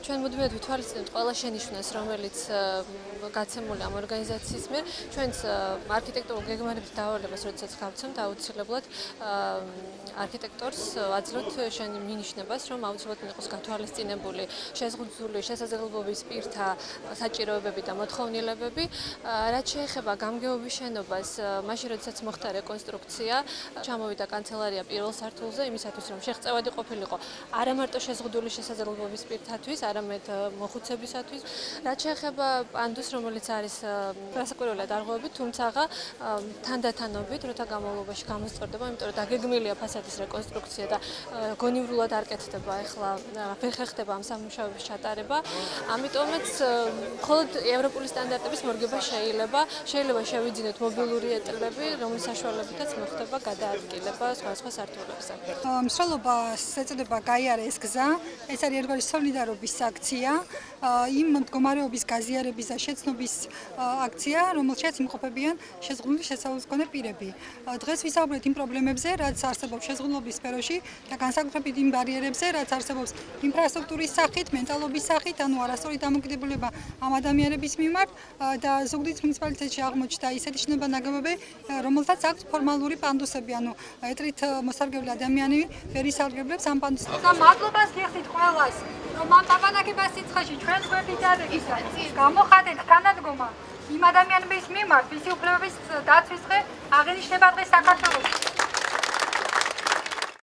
ჩვენ მუდმივად ვითვალისწინებთ ყველა შენიშვნას, რომელიც გაცემული ამ ორგანიზაციის მიერ. ჩვენც არქიტექტურულ გეგმარებით დავალებას, როდესაც გავცემთ, აუცილებლად არქიტექტორს აძლევთ მინიშნებას, რომ აუცილებლად იყოს გათვალისწინებული შეზღუდული შესაძლებლობის პირთა საჭიროებები და მოთხოვნილებები. რაც შეეხება გამგეობის შენობას, მაშინ როდესაც მოხდა რეკონსტრუქცია, ჩამოვიდა კანცელარია პირველ სართულზე, იმისათვის რომ შეღწევადი ყოფილიყო არა მარტო შეზღუდული შესაძლებლობის პირთათვის, არამედ მოხუცებისათვის. რაც შეეხება პანდუს, რომელიც არის გასაკვირველად არღვევებით, თუმცა თანდათანობით, როცა განმავლობაში გამოსწორდება, იმიტომ რომ დაგეგმილია ფასადის რეკონსტრუქცია და გონივრულად არ კეთდება ახლა ვერ ხდება ამ სამუშაოების ჩატარება. ამიტომაც მხოლოდ ევროპული სტანდარტების მორგება შეიძლება შევიძინოთ მობილური ეტლები, რომლის საშუალებითაც მოხდება გადაადგილება სხვა სართულებზე. მსროლობას ეწოდება გაიარა ეს გზა, ეს არის ერთგვარი სოლიდარობის აქცია, იმ მდგომარეობის გაზიარების და შეცნობის აქცია, რომელშიც იმყოფებიან შეზღუდული შესაძლებლობის მქონე პირები. დღეს ვისაუბრეთ იმ პრობლემებზე, რაც არსებობს შეზღუდულობის სფეროში და განსაკუთრებით იმ ბარიერებზე, რაც არსებობს ინფრასტრუქტურის სახით, მენტალობის სახით, ანუ არასწორი დამოკიდებულება ამ ადამიანების მიმართ და ზუგდიდის მუნიციპალიტეტში აღმოჩნდა ისეთი შენობა-ნაგებობები, რომელთაც აქვს ფორმალური პანდუსები, ანუ ეტლით მოსარგებლე ადამიანი ვერ ისარგებლებს ამ პანდუსებს. მადლობას გიხდით ყველას, რომ ამ დაბანაკებას სიცხეში ჩვენ გვერდით არეგისტრაციით გამოხატეთ განადგომა იმ ადამიანების მიმართ, ვისი უფლებების დაცვის დღე აღინიშნება დღეს საქართველოში.